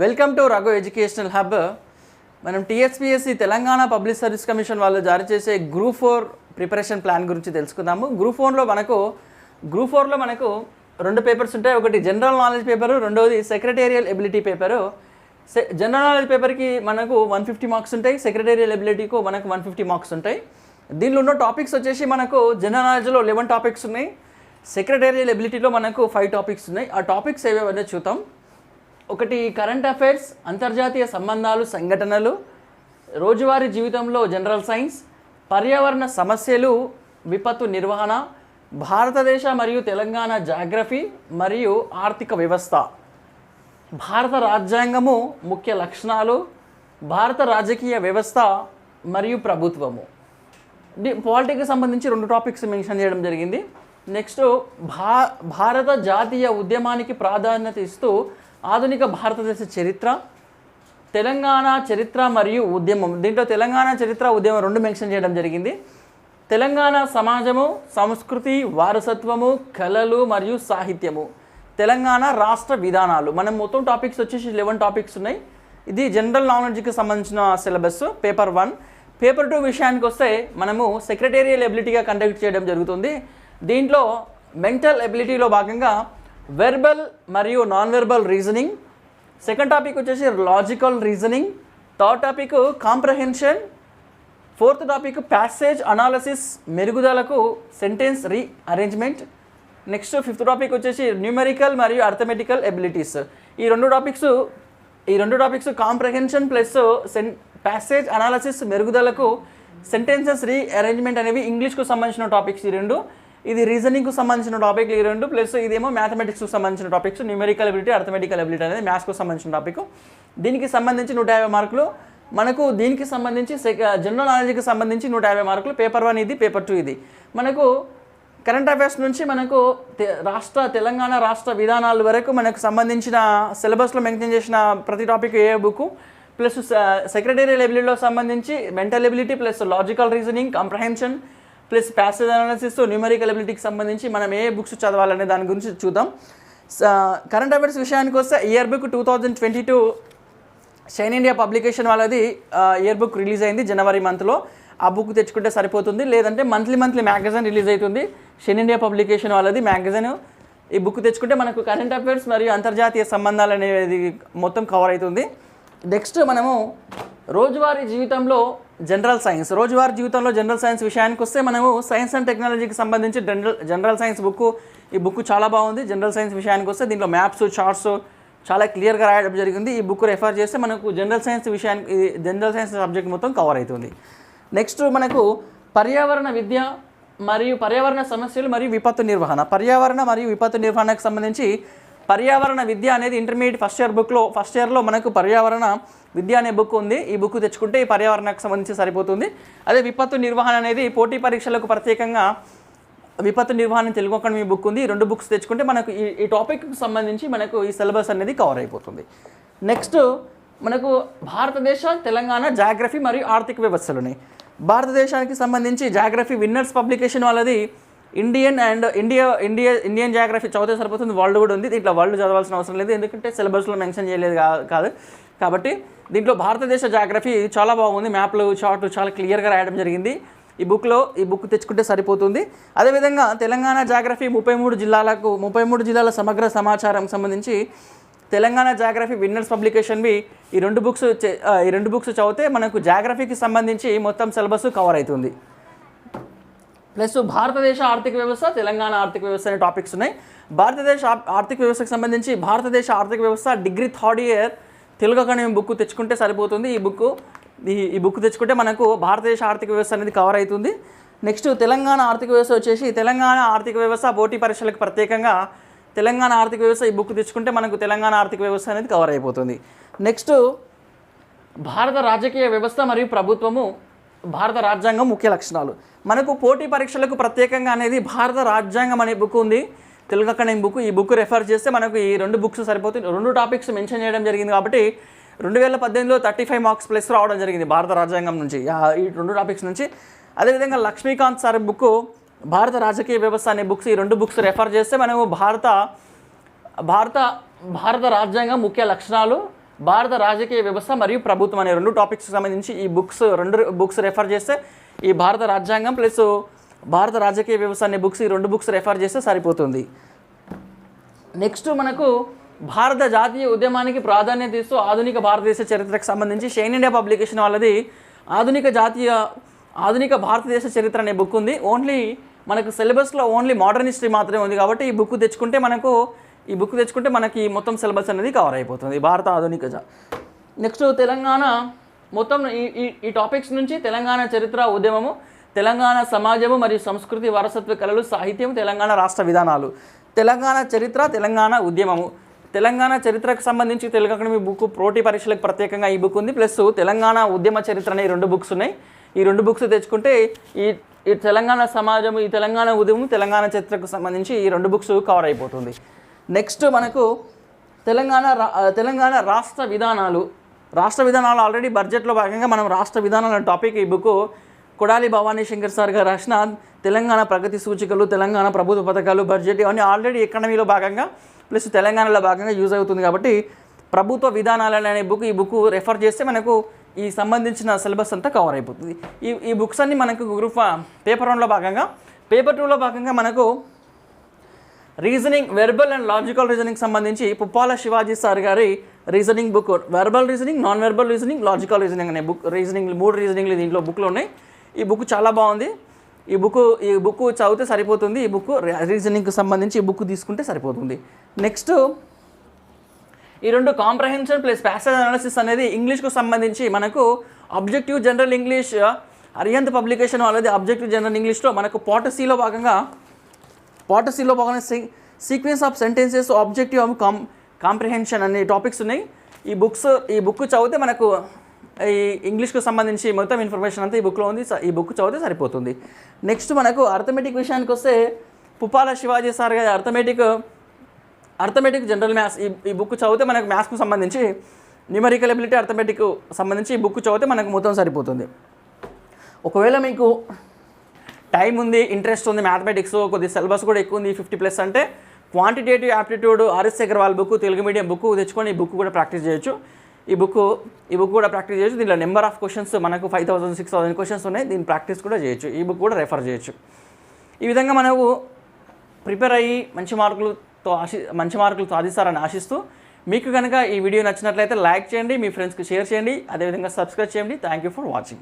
Welcome to Raghu educational hub. మనం TSPSC Telangana public service commission వాళ్ళు జారీ చేసే గ్రూప్ 4 ప్రిపరేషన్ ప్లాన్ గురించి తెలుసుకుందాము. గ్రూప్ 4లో మనకు రెండు పేపర్స్ ఉంటాయి. ఒకటి జనరల్ నాలెడ్జ్ పేపరు, రెండవది secretarial ability paper. General knowledge పేపర్కి మనకు 150 మార్క్స్ ఉంటాయి, సెక్రటేరియల్ ఎబిలిటీకు మనకు 150 మార్క్స్ ఉంటాయి. దీనిలో ఉన్న టాపిక్స్ వచ్చేసి మనకు జనరల్ నాలెడ్జ్లో 11 టాపిక్స్ ఉన్నాయి, సెక్రటేరియల్ ఎబిలిటీలో మనకు 5 టాపిక్స్ ఉన్నాయి. ఆ టాపిక్స్ ఏవేవనే చూద్దాం. ఒకటి కరెంట్ అఫైర్స్, అంతర్జాతీయ సంబంధాలు, సంఘటనలు, రోజువారీ జీవితంలో జనరల్ సైన్స్, పర్యావరణ సమస్యలు, విపత్తు నిర్వహణ, భారతదేశ మరియు తెలంగాణ జాగ్రఫీ మరియు ఆర్థిక వ్యవస్థ, భారత రాజ్యాంగము ముఖ్య లక్షణాలు, భారత రాజకీయ వ్యవస్థ మరియు ప్రభుత్వము. పాలిటిక్స్కి సంబంధించి 2 టాపిక్స్ మెన్షన్ చేయడం జరిగింది. నెక్స్ట్ భారత జాతీయ ఉద్యమానికి ప్రాధాన్యత ఇస్తూ ఆధునిక భారతదేశ చరిత్ర, తెలంగాణ చరిత్ర మరియు ఉద్యమం. దీంట్లో తెలంగాణ చరిత్ర, ఉద్యమం 2 మెన్షన్ చేయడం జరిగింది. తెలంగాణ సమాజము, సంస్కృతి, వారసత్వము, కళలు మరియు సాహిత్యము, తెలంగాణ రాష్ట్ర విధానాలు. మనం మొత్తం టాపిక్స్ వచ్చేసి 11 టాపిక్స్ ఉన్నాయి. ఇది జనరల్ నాలెడ్జ్కి సంబంధించిన సిలబస్ పేపర్ 1. పేపర్ 2 విషయానికి వస్తే మనము సెక్రటేరియల్ ఎబిలిటీగా కండక్ట్ చేయడం జరుగుతుంది. దీంట్లో మెంటల్ ఎబిలిటీలో భాగంగా వెర్బల్ మరియు non verbal reasoning, second topic వచ్చేసి logical reasoning, third topic comprehension, fourth topic passage analysis, మెరుగుదలకు sentence re arrangement. Next 5th topic వచ్చేసి న్యూమెరికల్ మరియు అర్థమెటికల్ ఎబిలిటీస్. ఈ రెండు topics comprehension plus passage analysis, మెరుగుదలకు సెంటెన్సెస్ రీ అరేంజ్మెంట్ అనేవి ఇంగ్లీష్కు సంబంధించిన టాపిక్స్. ఈ రెండు, ఇది రీజనింగ్కు సంబంధించిన టాపిక్ ఈ రెండు, ప్లస్ ఇదేమో మ్యాథమెటిక్స్కు సంబంధించిన topics. Numerical ability, arithmetical ability అనేది మ్యాథ్స్కు సంబంధించిన టాపిక్. దీనికి సంబంధించి 150 మార్కులు మనకు. దీనికి సంబంధించి జనరల్ నాలెడ్జ్కి సంబంధించి 150 మార్కులు. పేపర్ 1 ఇది, పేపర్ 2 ఇది. మనకు కరెంట్ అఫైర్స్ నుంచి మనకు తెలంగాణ రాష్ట్ర విధానాల వరకు మనకు సంబంధించిన సిలబస్లో మెన్షన్ చేసిన ప్రతి టాపిక్ ఏ బుక్, ప్లస్ సెక్రటేరియల్ ఎబిలిటీలో సంబంధించి mental ability plus logical reasoning, comprehension plus passage analysis, numerical ఎబిలిటీకి సంబంధించి మనం ఏ బుక్స్ చదవాలనే దాని గురించి చూద్దాం. కరెంట్ అఫైర్స్ విషయానికి వస్తే year book 2022 shine India publication వాళ్ళది ఇయర్ బుక్ రిలీజ్ అయింది జనవరి మంత్లో. ఆ బుక్ తెచ్చుకుంటే సరిపోతుంది, లేదంటే మంత్లీ మ్యాగజైన్ రిలీజ్ అవుతుంది షైన్ ఇండియా పబ్లికేషన్ వాళ్ళది మ్యాగజైన్. ఈ బుక్ తెచ్చుకుంటే మనకు కరెంట్ అఫైర్స్ మరియు అంతర్జాతీయ సంబంధాలు అనేది మొత్తం కవర్ అవుతుంది. నెక్స్ట్ మనము రోజువారీ జీవితంలో జనరల్ సైన్స్ విషయానికి వస్తే మనము సైన్స్ అండ్ టెక్నాలజీకి సంబంధించి జనరల్ సైన్స్ బుక్. ఈ బుక్ చాలా బాగుంది. జనరల్ సైన్స్ విషయానికి వస్తే దీంట్లో మ్యాప్స్, చార్ట్స్ చాలా క్లియర్గా రాయడం జరిగింది. ఈ బుక్ రెఫర్ చేస్తే మనకు జనరల్ సైన్స్ సబ్జెక్ట్ మొత్తం కవర్ అవుతుంది. నెక్స్ట్ మనకు పర్యావరణ విద్య మరియు పర్యావరణ సమస్యలు మరియు విపత్తు నిర్వహణ. పర్యావరణ మరియు విపత్తు నిర్వహణకు సంబంధించి పర్యావరణ విద్య అనేది ఇంటర్మీడియట్ ఫస్ట్ ఇయర్లో మనకు పర్యావరణ విద్య అనే బుక్ ఉంది. ఈ బుక్ తెచ్చుకుంటే ఈ పర్యావరణకు సంబంధించి సరిపోతుంది. అదే విపత్తు నిర్వహణ అనేది పోటీ పరీక్షలకు ప్రత్యేకంగా విపత్తు నిర్వహణ తెలుగు అకాడమీ బుక్ ఉంది. ఈ 2 బుక్స్ తెచ్చుకుంటే మనకు ఈ టాపిక్కి సంబంధించి మనకు ఈ సిలబస్ అనేది కవర్ అయిపోతుంది. నెక్స్ట్ మనకు భారతదేశ, తెలంగాణ జాగ్రఫీ మరియు ఆర్థిక వ్యవస్థలు ఉన్నాయి. భారతదేశానికి సంబంధించి జాగ్రఫీ విన్నర్స్ పబ్లికేషన్ వాళ్ళది ఇండియన్ జాగ్రఫీ చదివితే సరిపోతుంది. వరల్డ్ కూడా ఉంది. దీంట్లో వరల్డ్ చదవాల్సిన అవసరం లేదు, ఎందుకంటే సిలబస్లో మెన్షన్ చేయలేదు కాదు కాబట్టి. దీంట్లో భారతదేశ జాగ్రఫీ చాలా బాగుంది. మ్యాప్లు, చార్ట్లు చాలా క్లియర్గా రాయడం జరిగింది ఈ బుక్ తెచ్చుకుంటే సరిపోతుంది. అదేవిధంగా తెలంగాణ జాగ్రఫీ 33 జిల్లాల సమగ్ర సమాచారం సంబంధించి తెలంగాణ జాగ్రఫీ విన్నర్స్ పబ్లికేషన్వి ఈ రెండు బుక్స్ చదివితే మనకు జాగ్రఫీకి సంబంధించి మొత్తం సిలబస్ కవర్ అవుతుంది. ప్లస్ భారతదేశ ఆర్థిక వ్యవస్థ, తెలంగాణ ఆర్థిక వ్యవస్థ అనే టాపిక్స్ ఉన్నాయి. భారతదేశ ఆర్థిక వ్యవస్థకు సంబంధించి భారతదేశ ఆర్థిక వ్యవస్థ degree 3rd year Telugu academy book తెచ్చుకుంటే సరిపోతుంది. ఈ బుక్ తెచ్చుకుంటే మనకు భారతదేశ ఆర్థిక వ్యవస్థ అనేది కవర్ అవుతుంది. నెక్స్ట్ తెలంగాణ ఆర్థిక వ్యవస్థ వచ్చేసి తెలంగాణ ఆర్థిక వ్యవస్థ పోటీ పరీక్షలకు ప్రత్యేకంగా తెలంగాణ ఆర్థిక వ్యవస్థ ఈ బుక్ తెచ్చుకుంటే మనకు తెలంగాణ ఆర్థిక వ్యవస్థ అనేది కవర్ అయిపోతుంది. నెక్స్ట్ భారత రాజకీయ వ్యవస్థ మరియు ప్రభుత్వము, భారత రాజ్యాంగం ముఖ్య లక్షణాలు. మనకు పోటీ పరీక్షలకు ప్రత్యేకంగా అనేది భారత రాజ్యాంగం అనే బుక్ ఉంది తెలుగు అకాడమీ బుక్. ఈ బుక్ రెఫర్ చేస్తే మనకు ఈ 2 బుక్స్ సరిపోతుంది. 2 టాపిక్స్ మెన్షన్ చేయడం జరిగింది కాబట్టి 2018లో 35 మార్క్స్ ప్లస్ రావడం జరిగింది భారత రాజ్యాంగం నుంచి, ఈ 2 టాపిక్స్ నుంచి. అదేవిధంగా లక్ష్మీకాంత్ సార్ బుక్ భారత రాజకీయ వ్యవస్థ అనే బుక్స్, ఈ 2 బుక్స్ రెఫర్ చేస్తే మనము భారత రాజ్యాంగం ముఖ్య లక్షణాలు భారత రాజకీయ వ్యవస్థ మరియు ప్రభుత్వం అనే 2 టాపిక్స్కి సంబంధించి ఈ రెండు బుక్స్ రెఫర్ చేస్తే ఈ భారత రాజ్యాంగం ప్లస్ భారత రాజకీయ వ్యవస్థ అనే బుక్స్ ఈ 2 బుక్స్ రెఫర్ చేస్తే సరిపోతుంది. నెక్స్ట్ మనకు భారత జాతీయ ఉద్యమానికి ప్రాధాన్యత ఇస్తూ ఆధునిక భారతదేశ చరిత్రకు సంబంధించి షైన్ ఇండియా పబ్లికేషన్ వాళ్ళది ఆధునిక భారతదేశ చరిత్ర అనే బుక్ ఉంది. ఓన్లీ మనకు సిలబస్లో ఓన్లీ మోడర్న్ హిస్టరీ మాత్రమే ఉంది కాబట్టి ఈ బుక్ తెచ్చుకుంటే మనకి మొత్తం సిలబస్ అనేది కవర్ అయిపోతుంది భారత ఆధునిక. నెక్స్ట్ తెలంగాణ మొత్తం ఈ టాపిక్స్ నుంచి తెలంగాణ చరిత్ర ఉద్యమము, తెలంగాణ సమాజము మరియు సంస్కృతి వారసత్వ కళలు సాహిత్యం, తెలంగాణ రాష్ట్ర విధానాలు, తెలంగాణ చరిత్ర, తెలంగాణ ఉద్యమము, తెలంగాణ చరిత్రకు సంబంధించి తెలుగు అకాడమీ బుక్ పోటీ పరీక్షలకు ప్రత్యేకంగా ఈ బుక్ ఉంది. ప్లస్ తెలంగాణ ఉద్యమ చరిత్ర అనే 2 బుక్స్ ఉన్నాయి. ఈ 2 బుక్స్ తెచ్చుకుంటే ఈ తెలంగాణ సమాజము, ఈ తెలంగాణ ఉద్యమం, తెలంగాణ చరిత్రకు సంబంధించి ఈ 2 బుక్స్ కవర్ అయిపోతుంది. నెక్స్ట్ మనకు తెలంగాణ రాష్ట్ర విధానాలు ఆల్రెడీ బడ్జెట్లో భాగంగా మనం రాష్ట్ర విధానాలు అనే టాపిక్ ఈ బుక్ కొడాలి భవానీ శంకర్ సార్ గారు రాసిన తెలంగాణ ప్రగతి సూచికలు, తెలంగాణ ప్రభుత్వ పథకాలు, బడ్జెట్ ఇవన్నీ ఆల్రెడీ ఎకానమీలో భాగంగా ప్లస్ తెలంగాణలో భాగంగా యూజ్ అవుతుంది కాబట్టి ప్రభుత్వ విధానాలు అనే ఈ బుక్ రెఫర్ చేస్తే మనకు ఈ సంబంధించిన సిలబస్ అంతా కవర్ అయిపోతుంది. ఈ బుక్స్ అన్ని మనకు గ్రూప్ పేపర్ 1లో భాగంగా, పేపర్ 2లో భాగంగా మనకు reasoning, verbal and logical reasoning సంబంధించి పుప్పాల శివాజీ సార్ గారి reasoning book, verbal reasoning, non verbal reasoning, logical reasoning అనే బుక్, 3 రీజనింగ్లు దీంట్లో బుక్లో ఉన్నాయి. ఈ బుక్ చాలా బాగుంది. ఈ బుక్ చదివితే సరిపోతుంది. ఈ బుక్ రీజనింగ్కి సంబంధించి ఈ బుక్ తీసుకుంటే సరిపోతుంది. నెక్స్ట్ ఈ 2 కాంప్రహెన్షన్ ప్లస్ ప్యాసేజ్ అనాలిసిస్ అనేది ఇంగ్లీష్కు సంబంధించి మనకు objective general English Arihant publication వాళ్ళది ఆబ్జెక్టివ్ జనరల్ ఇంగ్లీష్లో మనకు పార్ట్ సిలో భాగంగా sequence of sentences, objective of comprehension అనే టాపిక్స్ ఉన్నాయి. ఈ బుక్ చదివితే మనకు ఈ ఇంగ్లీష్కు సంబంధించి మొత్తం ఇన్ఫర్మేషన్ అంతా ఈ బుక్లో ఉంది. ఈ బుక్ చదివితే సరిపోతుంది. నెక్స్ట్ మనకు అర్థమెటిక్ విషయానికి వస్తే పుప్పాల శివాజీ సార్ గారి అర్థమెటిక్ జనరల్ మ్యాథ్స్ ఈ బుక్ చదివితే మనకు మ్యాథ్స్కు సంబంధించి న్యూమరికల్ ఎబిలిటీ అర్థమెటిక్ సంబంధించి ఈ బుక్ చదివితే మనకు మొత్తం సరిపోతుంది. ఒకవేళ మీకు టైం ఉంది, ఇంట్రెస్ట్ ఉంది, మ్యాథమెటిక్స్ కొద్ది సిలబస్ కూడా ఎక్కువ ఉంది, 50+ అంటే quantitative aptitude RS Agarwal book, Telugu medium book తెచ్చుకొని ఈ బుక్ కూడా ప్రాక్టీస్ చేయొచ్చు. ఈ బుక్ కూడా ప్రాక్టీస్ చేయొచ్చు. దీంట్లో నెంబర్ ఆఫ్ క్వశ్చన్స్ మనకు 5000, 6000 క్వశ్చన్స్ ఉన్నాయి. దీన్ని ప్రాక్టీస్ కూడా చేయొచ్చు. ఈ బుక్ కూడా రెఫర్ చేయొచ్చు. ఈ విధంగా మనకు ప్రిపేర్ అయ్యి మంచి మార్కులు సాధిస్తారని ఆశిస్తూ, మీకు కనుక ఈ వీడియో నచ్చినట్లయితే లైక్ చేయండి, మీ ఫ్రెండ్స్కి షేర్ చేయండి, అదేవిధంగా సబ్స్క్రైబ్ చేయండి. Thank you for watching.